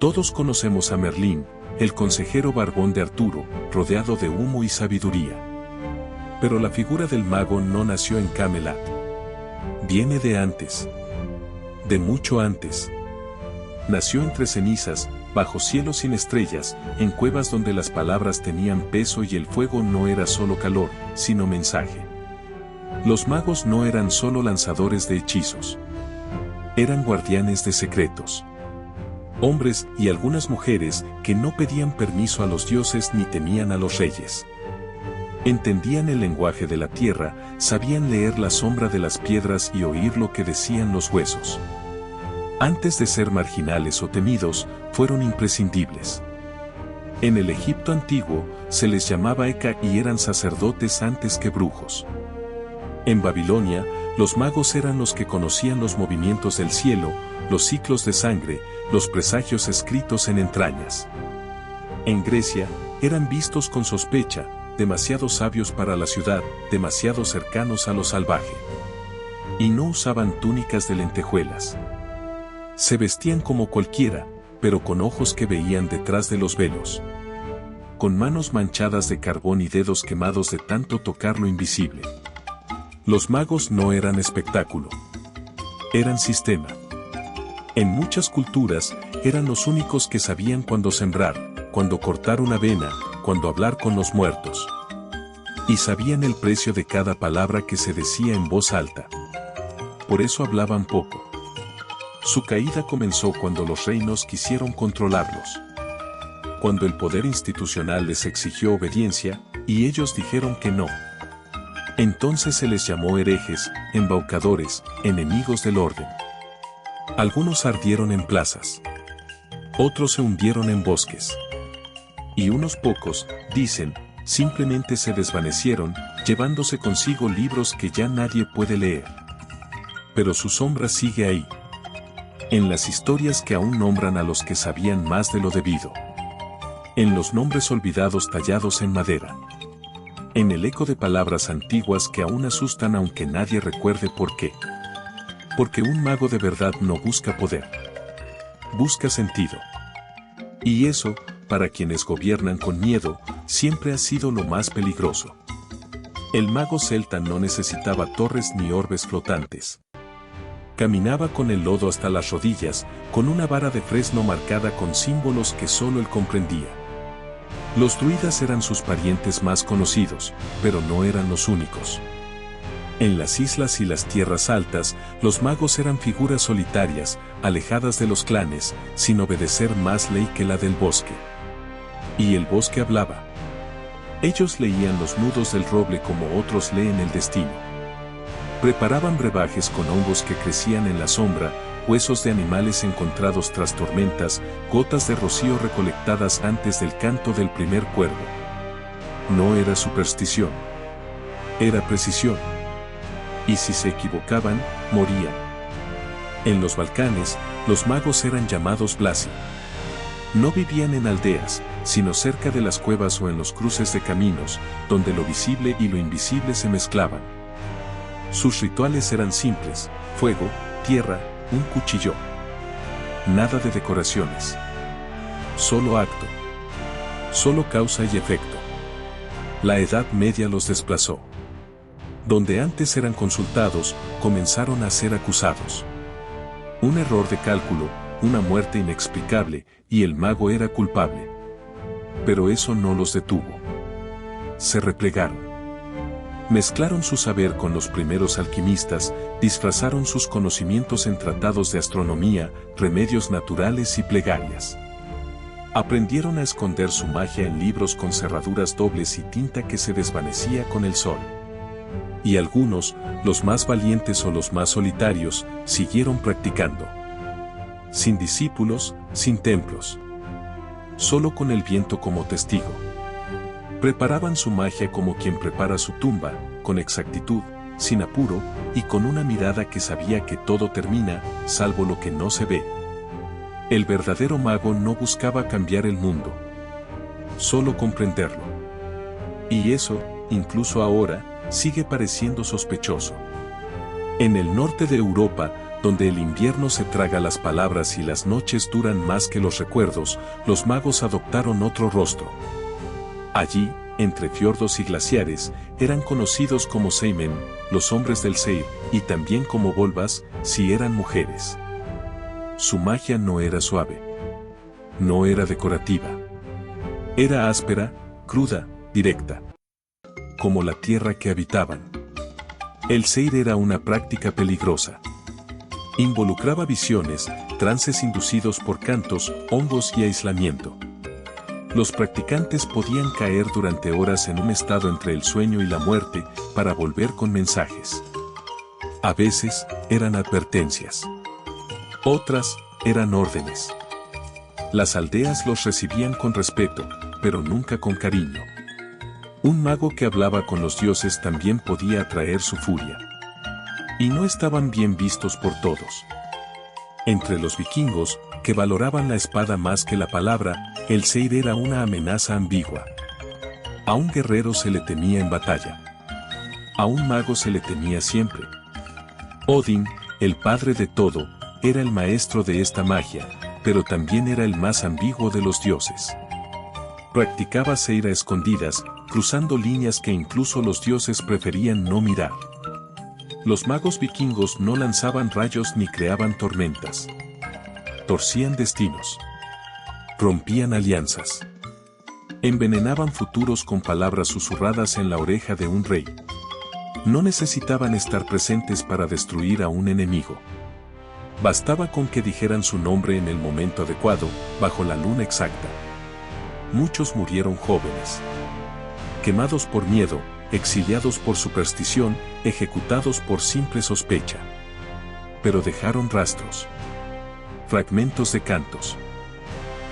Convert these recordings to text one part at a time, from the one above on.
Todos conocemos a Merlín, el consejero barbón de Arturo, rodeado de humo y sabiduría. Pero la figura del mago no nació en Camelot. Viene de antes. De mucho antes. Nació entre cenizas, bajo cielos sin estrellas, en cuevas donde las palabras tenían peso y el fuego no era solo calor, sino mensaje. Los magos no eran solo lanzadores de hechizos. Eran guardianes de secretos. Hombres y algunas mujeres que no pedían permiso a los dioses ni temían a los reyes. Entendían el lenguaje de la tierra, sabían leer la sombra de las piedras y oír lo que decían los huesos. Antes de ser marginales o temidos, fueron imprescindibles. En el Egipto antiguo, se les llamaba Eka y eran sacerdotes antes que brujos. En Babilonia, los magos eran los que conocían los movimientos del cielo, los ciclos de sangre, los presagios escritos en entrañas. En Grecia, eran vistos con sospecha, demasiado sabios para la ciudad, demasiado cercanos a lo salvaje. Y no usaban túnicas de lentejuelas. Se vestían como cualquiera, pero con ojos que veían detrás de los velos. Con manos manchadas de carbón y dedos quemados de tanto tocar lo invisible. Los magos no eran espectáculo. Eran sistema. En muchas culturas, eran los únicos que sabían cuándo sembrar, cuándo cortar una vena, cuándo hablar con los muertos. Y sabían el precio de cada palabra que se decía en voz alta. Por eso hablaban poco. Su caída comenzó cuando los reinos quisieron controlarlos. Cuando el poder institucional les exigió obediencia, y ellos dijeron que no. Entonces se les llamó herejes, embaucadores, enemigos del orden. Algunos ardieron en plazas. Otros se hundieron en bosques. Y unos pocos, dicen, simplemente se desvanecieron, llevándose consigo libros que ya nadie puede leer. Pero su sombra sigue ahí. En las historias que aún nombran a los que sabían más de lo debido. En los nombres olvidados tallados en madera. En el eco de palabras antiguas que aún asustan aunque nadie recuerde por qué. Porque un mago de verdad no busca poder. Busca sentido. Y eso, para quienes gobiernan con miedo, siempre ha sido lo más peligroso. El mago celta no necesitaba torres ni orbes flotantes. Caminaba con el lodo hasta las rodillas, con una vara de fresno marcada con símbolos que solo él comprendía. Los druidas eran sus parientes más conocidos, pero no eran los únicos. En las islas y las tierras altas, los magos eran figuras solitarias, alejadas de los clanes, sin obedecer más ley que la del bosque. Y el bosque hablaba. Ellos leían los nudos del roble como otros leen el destino. Preparaban brebajes con hongos que crecían en la sombra, huesos de animales encontrados tras tormentas, gotas de rocío recolectadas antes del canto del primer cuervo. No era superstición. Era precisión. Y si se equivocaban, morían. En los Balcanes, los magos eran llamados blasi. No vivían en aldeas, sino cerca de las cuevas o en los cruces de caminos, donde lo visible y lo invisible se mezclaban. Sus rituales eran simples: fuego, tierra, un cuchillo. Nada de decoraciones. Solo acto. Solo causa y efecto. La Edad Media los desplazó. Donde antes eran consultados, comenzaron a ser acusados. Un error de cálculo, una muerte inexplicable, y el mago era culpable. Pero eso no los detuvo. Se replegaron. Mezclaron su saber con los primeros alquimistas, disfrazaron sus conocimientos en tratados de astronomía, remedios naturales y plegarias. Aprendieron a esconder su magia en libros con cerraduras dobles y tinta que se desvanecía con el sol. Y algunos, los más valientes o los más solitarios, siguieron practicando. Sin discípulos, sin templos. Solo con el viento como testigo. Preparaban su magia como quien prepara su tumba, con exactitud, sin apuro, y con una mirada que sabía que todo termina, salvo lo que no se ve. El verdadero mago no buscaba cambiar el mundo, solo comprenderlo. Y eso, incluso ahora, sigue pareciendo sospechoso. En el norte de Europa, donde el invierno se traga las palabras y las noches duran más que los recuerdos, los magos adoptaron otro rostro. Allí, entre fiordos y glaciares, eran conocidos como Seimen, los hombres del Seir, y también como Volvas, si eran mujeres. Su magia no era suave. No era decorativa. Era áspera, cruda, directa. Como la tierra que habitaban. El Seir era una práctica peligrosa. Involucraba visiones, trances inducidos por cantos, hongos y aislamiento. Los practicantes podían caer durante horas en un estado entre el sueño y la muerte para volver con mensajes. A veces, eran advertencias. Otras, eran órdenes. Las aldeas los recibían con respeto, pero nunca con cariño. Un mago que hablaba con los dioses también podía atraer su furia. Y no estaban bien vistos por todos. Entre los vikingos, que valoraban la espada más que la palabra, el Seir era una amenaza ambigua. A un guerrero se le temía en batalla. A un mago se le temía siempre. Odín, el padre de todo, era el maestro de esta magia, pero también era el más ambiguo de los dioses. Practicaba Seir a escondidas, cruzando líneas que incluso los dioses preferían no mirar. Los magos vikingos no lanzaban rayos ni creaban tormentas. Torcían destinos. Rompían alianzas. Envenenaban futuros con palabras susurradas en la oreja de un rey. No necesitaban estar presentes para destruir a un enemigo. Bastaba con que dijeran su nombre en el momento adecuado, bajo la luna exacta. Muchos murieron jóvenes. Quemados por miedo, exiliados por superstición, ejecutados por simple sospecha. Pero dejaron rastros. Fragmentos de cantos.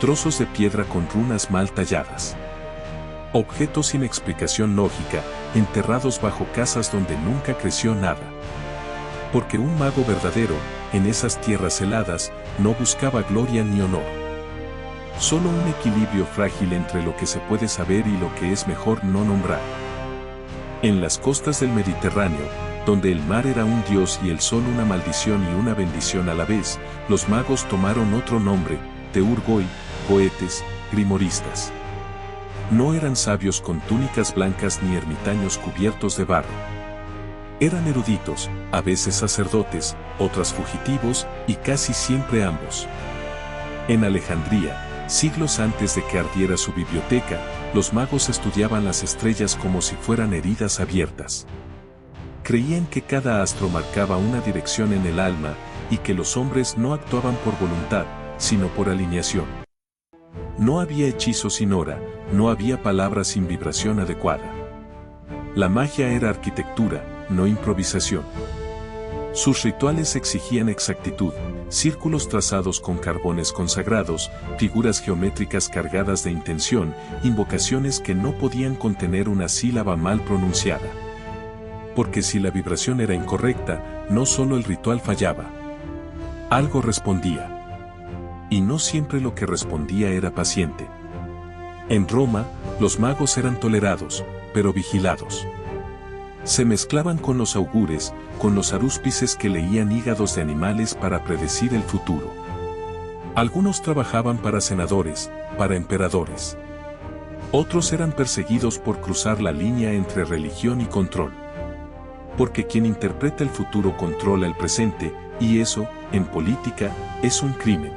Trozos de piedra con runas mal talladas. Objetos sin explicación lógica, enterrados bajo casas donde nunca creció nada. Porque un mago verdadero, en esas tierras heladas, no buscaba gloria ni honor. Solo un equilibrio frágil entre lo que se puede saber y lo que es mejor no nombrar. En las costas del Mediterráneo, donde el mar era un dios y el sol una maldición y una bendición a la vez, los magos tomaron otro nombre, Teurgoi, poetes, grimoristas. No eran sabios con túnicas blancas ni ermitaños cubiertos de barro. Eran eruditos, a veces sacerdotes, otras fugitivos, y casi siempre ambos. En Alejandría, siglos antes de que ardiera su biblioteca, los magos estudiaban las estrellas como si fueran heridas abiertas. Creían que cada astro marcaba una dirección en el alma, y que los hombres no actuaban por voluntad, sino por alineación. No había hechizo sin hora, no había palabra sin vibración adecuada. La magia era arquitectura, no improvisación. Sus rituales exigían exactitud, círculos trazados con carbones consagrados, figuras geométricas cargadas de intención, invocaciones que no podían contener una sílaba mal pronunciada. Porque si la vibración era incorrecta, no solo el ritual fallaba. Algo respondía. Y no siempre lo que respondía era paciente. En Roma, los magos eran tolerados, pero vigilados. Se mezclaban con los augures, con los arúspices que leían hígados de animales para predecir el futuro. Algunos trabajaban para senadores, para emperadores. Otros eran perseguidos por cruzar la línea entre religión y control. Porque quien interpreta el futuro controla el presente, y eso, en política, es un crimen.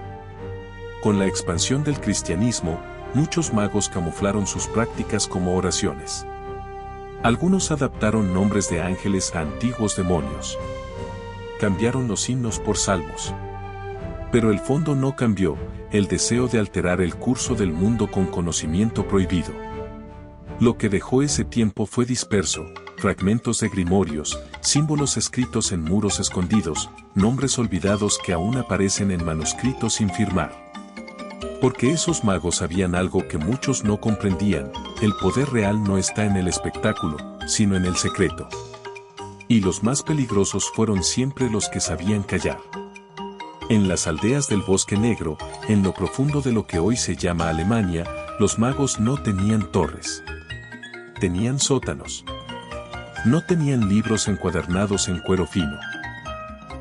Con la expansión del cristianismo, muchos magos camuflaron sus prácticas como oraciones. Algunos adaptaron nombres de ángeles a antiguos demonios. Cambiaron los himnos por salmos. Pero el fondo no cambió, el deseo de alterar el curso del mundo con conocimiento prohibido. Lo que dejó ese tiempo fue disperso, fragmentos de grimorios, símbolos escritos en muros escondidos, nombres olvidados que aún aparecen en manuscritos sin firmar. Porque esos magos sabían algo que muchos no comprendían, el poder real no está en el espectáculo, sino en el secreto. Y los más peligrosos fueron siempre los que sabían callar. En las aldeas del Bosque Negro, en lo profundo de lo que hoy se llama Alemania, los magos no tenían torres. Tenían sótanos. No tenían libros encuadernados en cuero fino.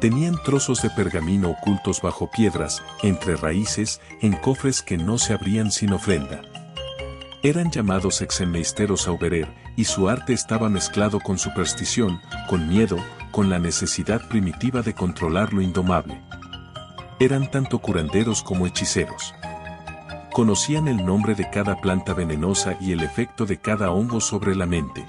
Tenían trozos de pergamino ocultos bajo piedras, entre raíces, en cofres que no se abrían sin ofrenda. Eran llamados exenmeisteros auberer, y su arte estaba mezclado con superstición, con miedo, con la necesidad primitiva de controlar lo indomable. Eran tanto curanderos como hechiceros. Conocían el nombre de cada planta venenosa y el efecto de cada hongo sobre la mente.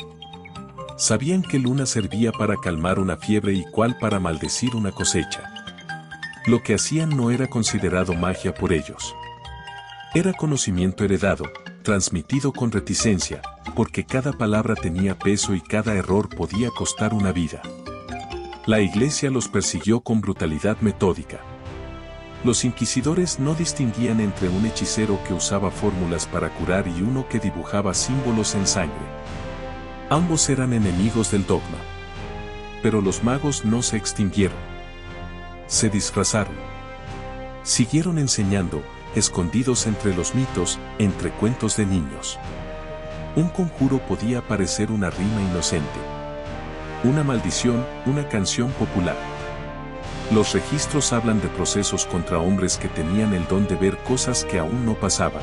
Sabían qué luna servía para calmar una fiebre y cuál para maldecir una cosecha. Lo que hacían no era considerado magia por ellos. Era conocimiento heredado, transmitido con reticencia, porque cada palabra tenía peso y cada error podía costar una vida. La Iglesia los persiguió con brutalidad metódica. Los inquisidores no distinguían entre un hechicero que usaba fórmulas para curar y uno que dibujaba símbolos en sangre. Ambos eran enemigos del dogma. Pero los magos no se extinguieron. Se disfrazaron. Siguieron enseñando, escondidos entre los mitos, entre cuentos de niños. Un conjuro podía parecer una rima inocente. Una maldición, una canción popular. Los registros hablan de procesos contra hombres que tenían el don de ver cosas que aún no pasaban.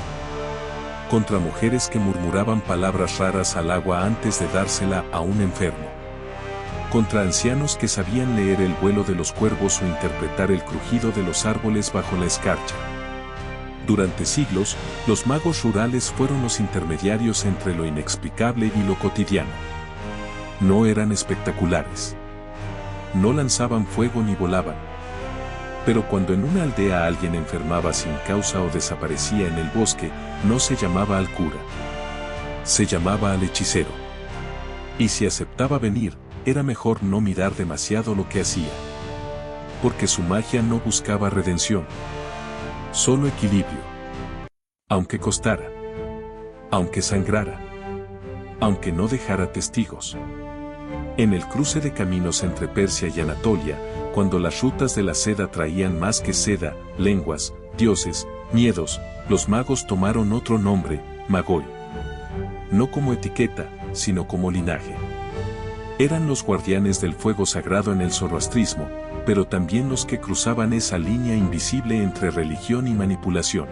Contra mujeres que murmuraban palabras raras al agua antes de dársela a un enfermo. Contra ancianos que sabían leer el vuelo de los cuervos o interpretar el crujido de los árboles bajo la escarcha. Durante siglos, los magos rurales fueron los intermediarios entre lo inexplicable y lo cotidiano. No eran espectaculares. No lanzaban fuego ni volaban. Pero cuando en una aldea alguien enfermaba sin causa o desaparecía en el bosque, no se llamaba al cura. Se llamaba al hechicero. Y si aceptaba venir, era mejor no mirar demasiado lo que hacía. Porque su magia no buscaba redención. Solo equilibrio. Aunque costara. Aunque sangrara. Aunque no dejara testigos. En el cruce de caminos entre Persia y Anatolia, cuando las rutas de la seda traían más que seda, lenguas, dioses, miedos, los magos tomaron otro nombre, Magoi. No como etiqueta, sino como linaje. Eran los guardianes del fuego sagrado en el zoroastrismo, pero también los que cruzaban esa línea invisible entre religión y manipulación.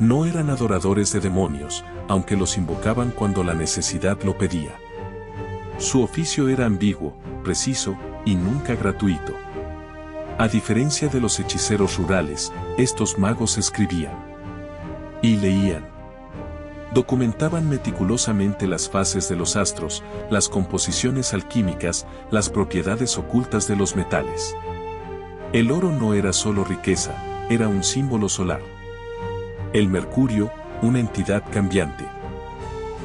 No eran adoradores de demonios, aunque los invocaban cuando la necesidad lo pedía. Su oficio era ambiguo, preciso y nunca gratuito. A diferencia de los hechiceros rurales, estos magos escribían y leían. Documentaban meticulosamente las fases de los astros, las composiciones alquímicas, las propiedades ocultas de los metales. El oro no era solo riqueza, era un símbolo solar. El mercurio, una entidad cambiante.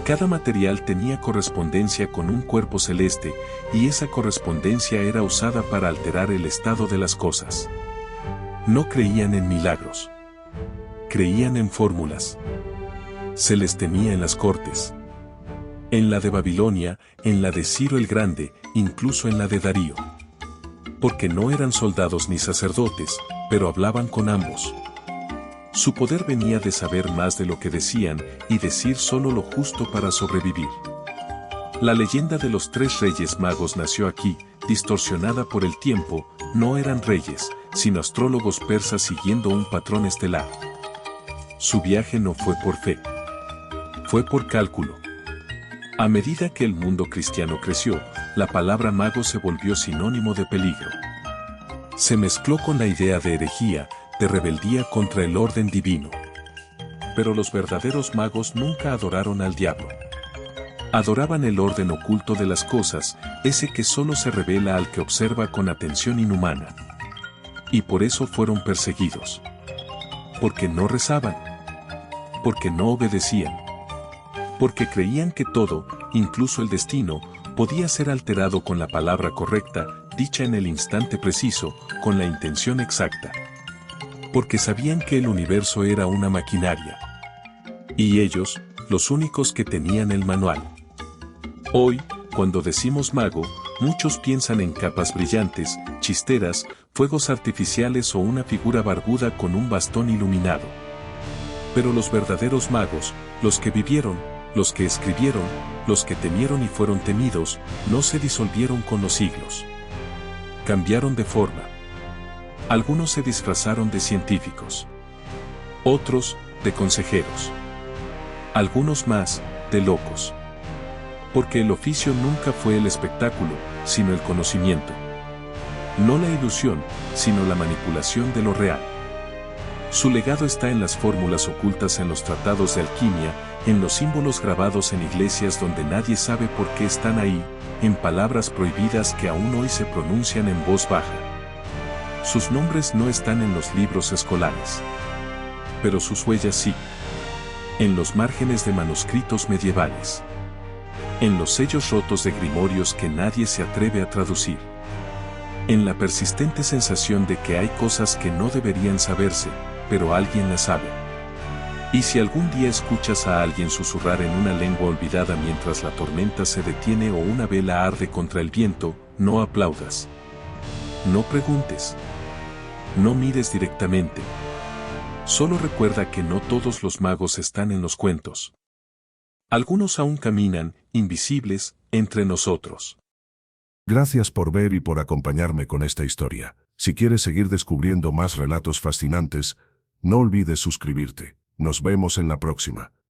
Cada material tenía correspondencia con un cuerpo celeste, y esa correspondencia era usada para alterar el estado de las cosas. No creían en milagros. Creían en fórmulas. Se les temía en las cortes. En la de Babilonia, en la de Ciro el Grande, incluso en la de Darío. Porque no eran soldados ni sacerdotes, pero hablaban con ambos. Su poder venía de saber más de lo que decían y decir solo lo justo para sobrevivir. La leyenda de los 3 reyes magos nació aquí, distorsionada por el tiempo. No eran reyes, sino astrólogos persas siguiendo un patrón estelar. Su viaje no fue por fe. Fue por cálculo. A medida que el mundo cristiano creció, la palabra mago se volvió sinónimo de peligro. Se mezcló con la idea de herejía, de rebeldía contra el orden divino. Pero los verdaderos magos nunca adoraron al diablo. Adoraban el orden oculto de las cosas, ese que solo se revela al que observa con atención inhumana. Y por eso fueron perseguidos. Porque no rezaban. Porque no obedecían. Porque creían que todo, incluso el destino, podía ser alterado con la palabra correcta, dicha en el instante preciso, con la intención exacta. Porque sabían que el universo era una maquinaria. Y ellos, los únicos que tenían el manual. Hoy, cuando decimos mago, muchos piensan en capas brillantes, chisteras, fuegos artificiales o una figura barbuda con un bastón iluminado. Pero los verdaderos magos, los que vivieron, los que escribieron, los que temieron y fueron temidos, no se disolvieron con los siglos. Cambiaron de forma. Algunos se disfrazaron de científicos. Otros, de consejeros. Algunos más, de locos. Porque el oficio nunca fue el espectáculo, sino el conocimiento. No la ilusión, sino la manipulación de lo real. Su legado está en las fórmulas ocultas en los tratados de alquimia, en los símbolos grabados en iglesias donde nadie sabe por qué están ahí, en palabras prohibidas que aún hoy se pronuncian en voz baja. Sus nombres no están en los libros escolares. Pero sus huellas sí. En los márgenes de manuscritos medievales. En los sellos rotos de grimorios que nadie se atreve a traducir. En la persistente sensación de que hay cosas que no deberían saberse, pero alguien las sabe. Y si algún día escuchas a alguien susurrar en una lengua olvidada mientras la tormenta se detiene o una vela arde contra el viento, no aplaudas. No preguntes. No mires directamente. Solo recuerda que no todos los magos están en los cuentos. Algunos aún caminan, invisibles, entre nosotros. Gracias por ver y por acompañarme con esta historia. Si quieres seguir descubriendo más relatos fascinantes, no olvides suscribirte. Nos vemos en la próxima.